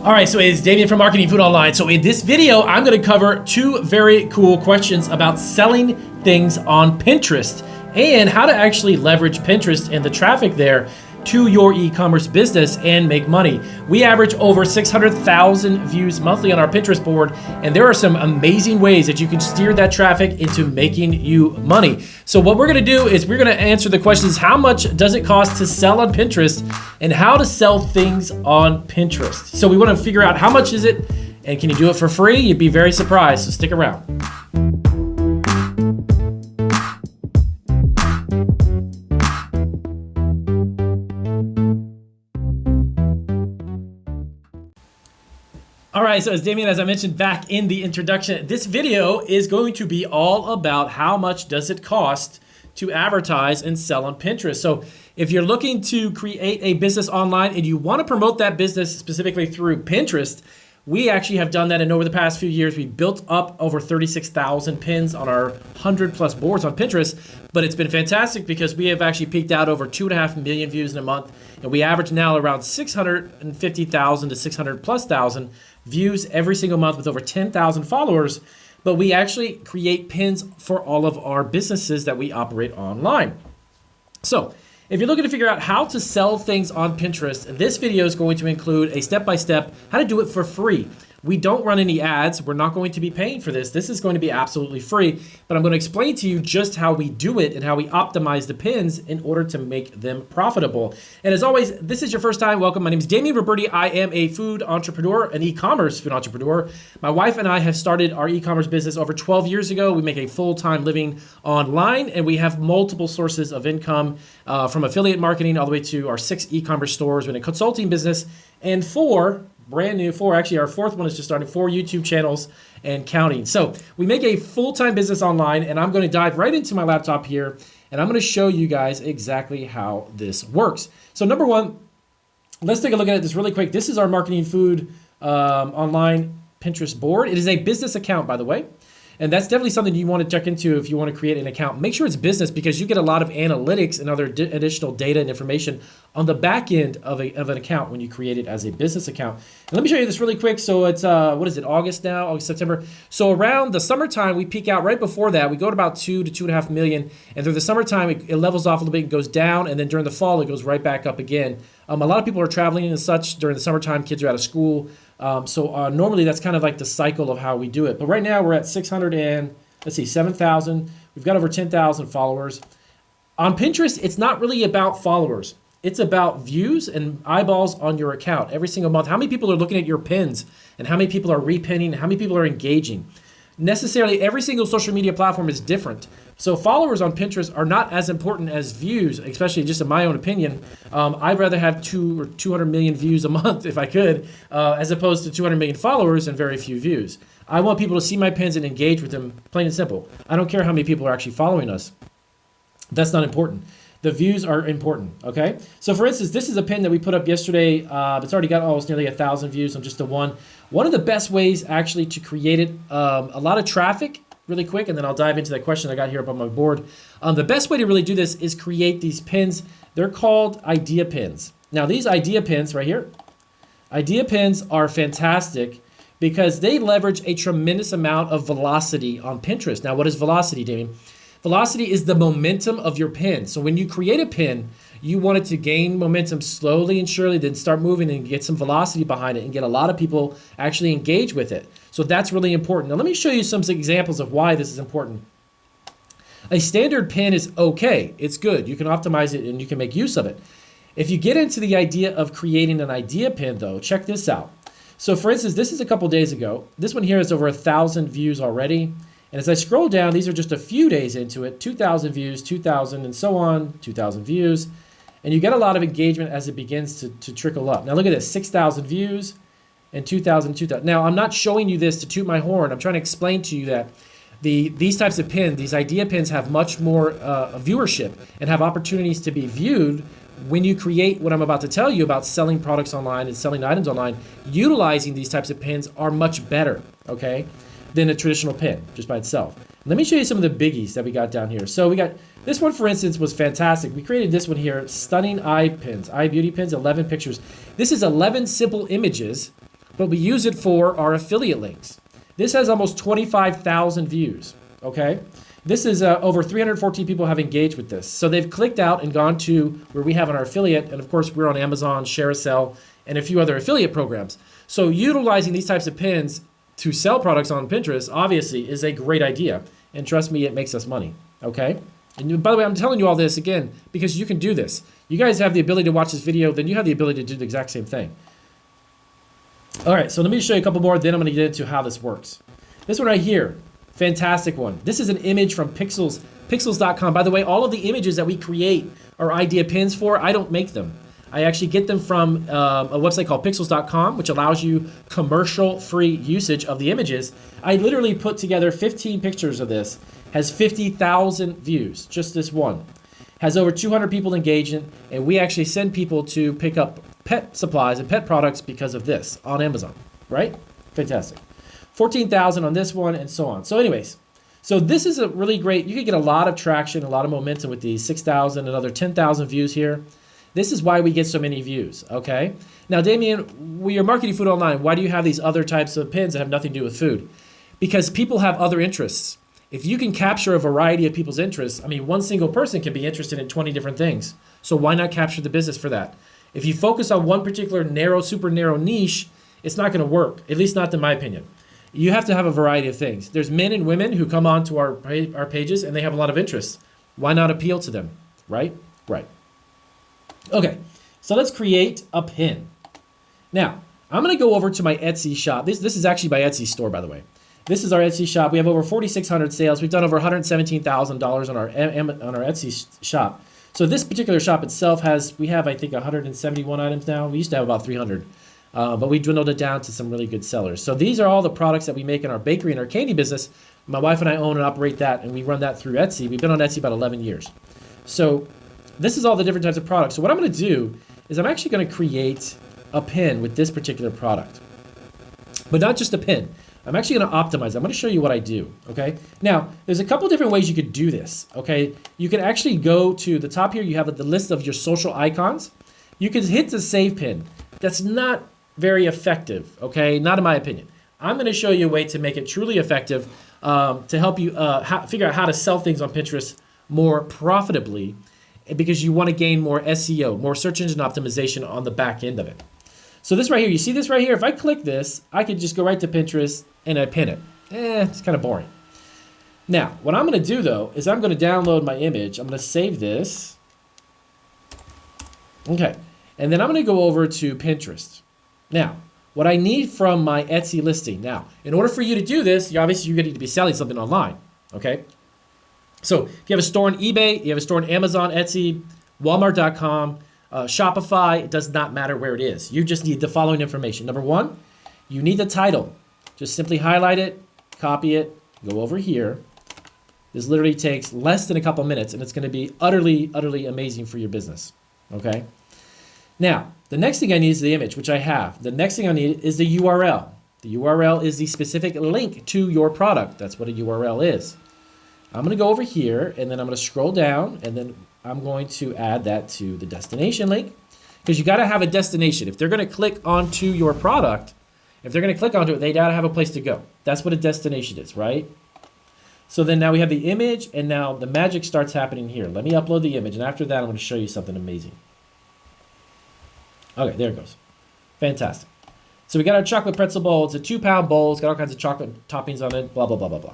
All right, so it's Damien from Marketing Food Online. So in this video, I'm going to cover two very cool questions about selling things on Pinterest and how to actually leverage Pinterest and the traffic there to your e-commerce business and make money. We average over 600,000 views monthly on our Pinterest board, and there are some amazing ways that you can steer that traffic into making you money. So what we're gonna do is we're gonna answer the questions: how much does it cost to sell on Pinterest, and how to sell things on Pinterest. So we wanna figure out how much is it, and can you do it for free? You'd be very surprised, so stick around. All right, so as Damien, as I mentioned back in the introduction, this video is going to be all about how much does it cost to advertise and sell on Pinterest. So if you're looking to create a business online and you want to promote that business specifically through Pinterest, we actually have done that, and over the past few years, we built up over 36,000 pins on our 100+ boards on Pinterest. But it's been fantastic because we have actually peaked out over 2.5 million views in a month, and we average now around 650,000 to 600,000+ views every single month with over 10,000 followers. But we actually create pins for all of our businesses that we operate online. So if you're looking to figure out how to sell things on Pinterest, this video is going to include a step-by-step how to do it for free. We don't run any ads. We're not going to be paying for this. This is going to be absolutely free, but I'm going to explain to you just how we do it and how we optimize the pins in order to make them profitable. And as always, this is your first time, welcome. My name is Damien Roberti. I am a food entrepreneur, an e-commerce food entrepreneur. My wife and I have started our e-commerce business over 12 years ago. We make a full-time living online, and we have multiple sources of income from affiliate marketing all the way to our 6 e-commerce stores in a consulting business, and 4 brand new, actually our 4th one is just starting, 4 YouTube channels and counting. So we make a full-time business online, and I'm going to dive right into my laptop here, and I'm going to show you guys exactly how this works. So number one, let's take a look at this really quick. This is our Marketing Food Online Pinterest board. It is a business account, by the way. And that's definitely something you want to check into if you want to create an account. Make sure it's business, because you get a lot of analytics and other additional data and information on the back end of an account when you create it as a business account. And let me show you this really quick. So it's, what is it, August now, August, September. So around the summertime, we peak out right before that. We go to about 2 to 2.5 million. And through the summertime, it levels off a little bit and goes down. And then during the fall, it goes right back up again. A lot of people are traveling and such during the summertime. Kids are out of school. So normally that's kind of like the cycle of how we do it. But right now we're at 7,000. We've got over 10,000 followers. On Pinterest, it's not really about followers. It's about views and eyeballs on your account every single month. How many people are looking at your pins, and how many people are repinning, how many people are engaging. Necessarily every single social media platform is different. So followers on Pinterest are not as important as views, especially just in my own opinion. I'd rather have 200 million views a month if I could, as opposed to 200 million followers and very few views. I want people to see my pins and engage with them, plain and simple. I don't care how many people are actually following us. That's not important. The views are important, okay? So for instance, this is a pin that we put up yesterday. It's already got almost nearly 1,000 views on just the one. One of the best ways actually to create it, a lot of traffic, really quick, and then I'll dive into that question I got here up on my board. The best way to really do this is create these pins. They're called idea pins. Now these idea pins right here, idea pins are fantastic because they leverage a tremendous amount of velocity on Pinterest. Now what is velocity, Damien? Velocity is the momentum of your pin. So when you create a pin, you want it to gain momentum slowly and surely, then start moving and get some velocity behind it and get a lot of people actually engage with it. So that's really important. Now let me show you some examples of why this is important. A standard pin is okay. It's good. You can optimize it and you can make use of it. If you get into the idea of creating an idea pin though, check this out. So for instance, this is a couple days ago. This one here has over 1,000 views already. And as I scroll down, these are just a few days into it, 2,000 views, 2,000 and so on, 2,000 views. And you get a lot of engagement as it begins to trickle up. Now look at this, 6,000 views and 2,000, 2,000. Now I'm not showing you this to toot my horn. I'm trying to explain to you that these types of pins, these idea pins have much more viewership and have opportunities to be viewed when you create what I'm about to tell you about selling products online and selling items online. Utilizing these types of pins are much better, okay, than a traditional pin just by itself. Let me show you some of the biggies that we got down here. So we got this one, for instance, was fantastic. We created this one here, stunning eye pins, eye beauty pins, 11 pictures. This is 11 simple images but we use it for our affiliate links. This has almost 25,000 views, okay? This is over 314 people have engaged with this. So they've clicked out and gone to where we have on our affiliate, and of course we're on Amazon, Shareasell, and a few other affiliate programs. So utilizing these types of pins to sell products on Pinterest obviously is a great idea. And trust me, it makes us money, okay? And by the way, I'm telling you all this again because you can do this. You guys have the ability to watch this video, then you have the ability to do the exact same thing. All right, so let me show you a couple more, then I'm gonna get into how this works. This one right here, fantastic one. This is an image from pixels.com. By the way, all of the images that we create are idea pins for, I don't make them. I actually get them from a website called pixels.com, which allows you commercial-free usage of the images. I literally put together 15 pictures of this, has 50,000 views, just this one. Has over 200 people engaging, and we actually send people to pick up pet supplies and pet products because of this on Amazon, right? Fantastic. 14,000 on this one, and so on. So anyways, so this is a really great, you can get a lot of traction, a lot of momentum with these, 6,000, another 10,000 views here. This is why we get so many views, okay? Now, Damien, we are marketing food online. Why do you have these other types of pins that have nothing to do with food? Because people have other interests. If you can capture a variety of people's interests, I mean, one single person can be interested in 20 different things. So why not capture the business for that? If you focus on one particular narrow, super narrow niche, it's not gonna work, at least not in my opinion. You have to have a variety of things. There's men and women who come onto our pages and they have a lot of interests. Why not appeal to them, right? Right. Okay, so let's create a pin. Now, I'm gonna go over to my Etsy shop. This is actually my Etsy store, by the way. This is our Etsy shop. We have over 4,600 sales. We've done over $117,000 on our Etsy shop. So this particular shop itself we have, I think, 171 items now. We used to have about 300, but we dwindled it down to some really good sellers. So these are all the products that we make in our bakery and our candy business. My wife and I own and operate that, and we run that through Etsy. We've been on Etsy about 11 years. So this is all the different types of products. So what I'm gonna do is I'm actually gonna create a pin with this particular product. But not just a pin. I'm actually gonna optimize. I'm gonna show you what I do, okay? Now, there's a couple different ways you could do this, okay? You can actually go to the top here. You have the list of your social icons. You can hit the save pin. That's not very effective, okay? Not in my opinion. I'm gonna show you a way to make it truly effective to help you figure out how to sell things on Pinterest more profitably, because you want to gain more SEO, more search engine optimization on the back end of it. So this right here, you see this right here? If I click this, I could just go right to Pinterest and I pin it. It's kind of boring. Now, what I'm going to do though, is I'm going to download my image. I'm going to save this. Okay, and then I'm going to go over to Pinterest. Now, what I need from my Etsy listing. Now, in order for you to do this, obviously you're going to need to be selling something online, okay? So if you have a store on eBay, you have a store on Amazon, Etsy, Walmart.com, Shopify, it does not matter where it is. You just need the following information. Number one, you need the title. Just simply highlight it, copy it, go over here. This literally takes less than a couple minutes and it's gonna be utterly, utterly amazing for your business, okay? Now, the next thing I need is the image, which I have. The next thing I need is the URL. The URL is the specific link to your product. That's what a URL is. I'm gonna go over here and then I'm gonna scroll down and then I'm going to add that to the destination link, because you gotta have a destination. If they're gonna click onto your product, if they're gonna click onto it, they gotta have a place to go. That's what a destination is, right? So then now we have the image and now the magic starts happening here. Let me upload the image and after that I'm gonna show you something amazing. Okay, there it goes. Fantastic. So we got our chocolate pretzel bowl. It's a 2-pound bowl. It's got all kinds of chocolate toppings on it, blah, blah, blah, blah, blah.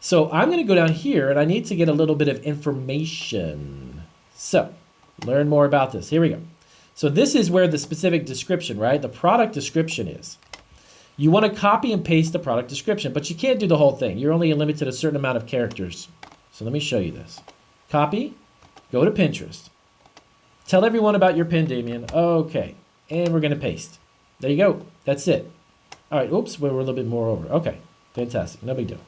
So I'm going to go down here and I need to get a little bit of information. So learn more about this. Here we go. So this is where the specific description, right? The product description is. You want to copy and paste the product description, but you can't do the whole thing. You're only limited to a certain amount of characters. So let me show you this. Copy, go to Pinterest. Tell everyone about your pin, Damien. Okay, and we're going to paste. There you go. That's it. All right, oops, we're a little bit more over. Okay, fantastic. No big deal.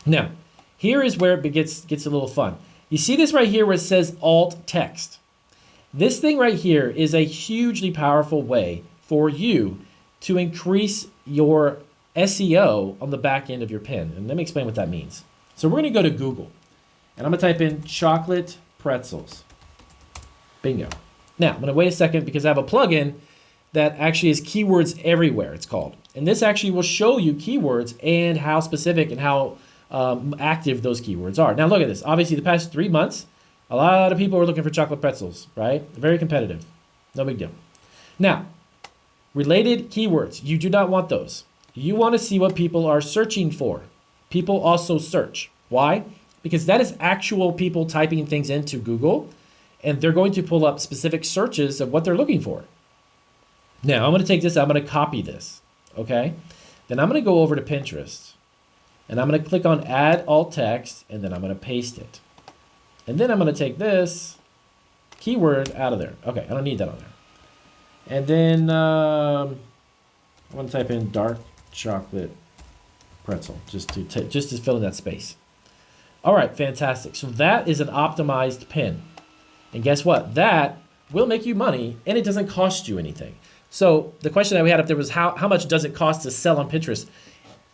Now, here is where it gets a little fun. You see this right here where it says alt text. This thing right here is a hugely powerful way for you to increase your SEO on the back end of your pin. And let me explain what that means. So we're going to go to Google and I'm going to type in chocolate pretzels. Bingo. Now, I'm going to wait a second because I have a plugin that actually is keywords everywhere, it's called. And this actually will show you keywords and how specific and how active those keywords are. Now look at this. Obviously the past 3 months, a lot of people are looking for chocolate pretzels, right? Very competitive. No big deal. Now, related keywords, you do not want those. You want to see what people are searching for. People also search. Why? Because that is actual people typing things into Google, and they're going to pull up specific searches of what they're looking for. Now, I'm going to take this, I'm going to copy this, okay? Then I'm going to go over to Pinterest, and I'm going to click on Add Alt Text, and then I'm going to paste it. And then I'm going to take this keyword out of there. Okay, I don't need that on there. And then I'm going to type in dark chocolate pretzel just to fill in that space. All right, fantastic. So that is an optimized pin. And guess what? That will make you money, and it doesn't cost you anything. So the question that we had up there was how much does it cost to sell on Pinterest?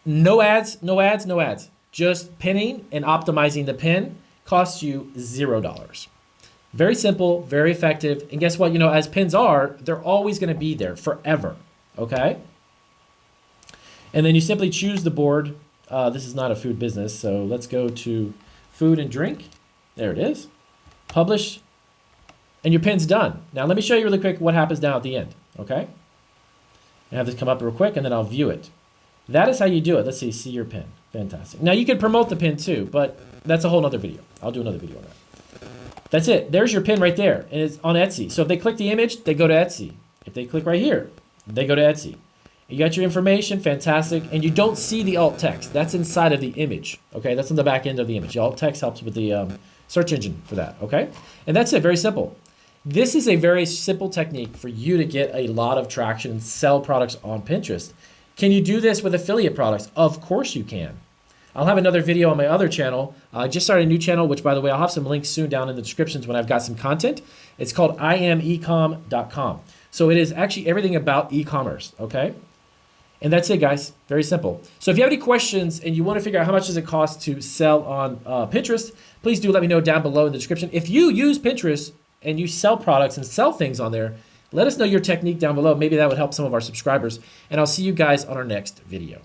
No ads, no ads, no ads. Just pinning and optimizing the pin costs you $0. Very simple, very effective. And guess what? You know, as pins are, they're always going to be there forever. Okay? And then you simply choose the board. This is not a food business, so let's go to food and drink. There it is. Publish. And your pin's done. Now let me show you really quick what happens down at the end. Okay? I have this come up real quick, and then I'll view it. That is how you do it. Let's see your pin. Fantastic. Now you can promote the pin too, but that's a whole nother video. I'll do another video on that. That's it. There's your pin right there, and it's on Etsy. So if they click the image, they go to Etsy. If they click right here, they go to Etsy. You got your information, fantastic, and you don't see the alt text. That's inside of the image, okay? That's on the back end of the image. The alt text helps with the search engine for that, okay? And that's it, very simple. This is a very simple technique for you to get a lot of traction and sell products on Pinterest. Can you do this with affiliate products? Of course you can. I'll have another video on my other channel. I just started a new channel, which by the way, I'll have some links soon down in the descriptions when I've got some content. It's called IamEcom.com. So it is actually everything about e-commerce, okay? And that's it, guys. Very simple. So if you have any questions and you want to figure out how much does it cost to sell on Pinterest, please do let me know down below in the description. If you use Pinterest and you sell products and sell things on there, let us know your technique down below. Maybe that would help some of our subscribers. And I'll see you guys on our next video.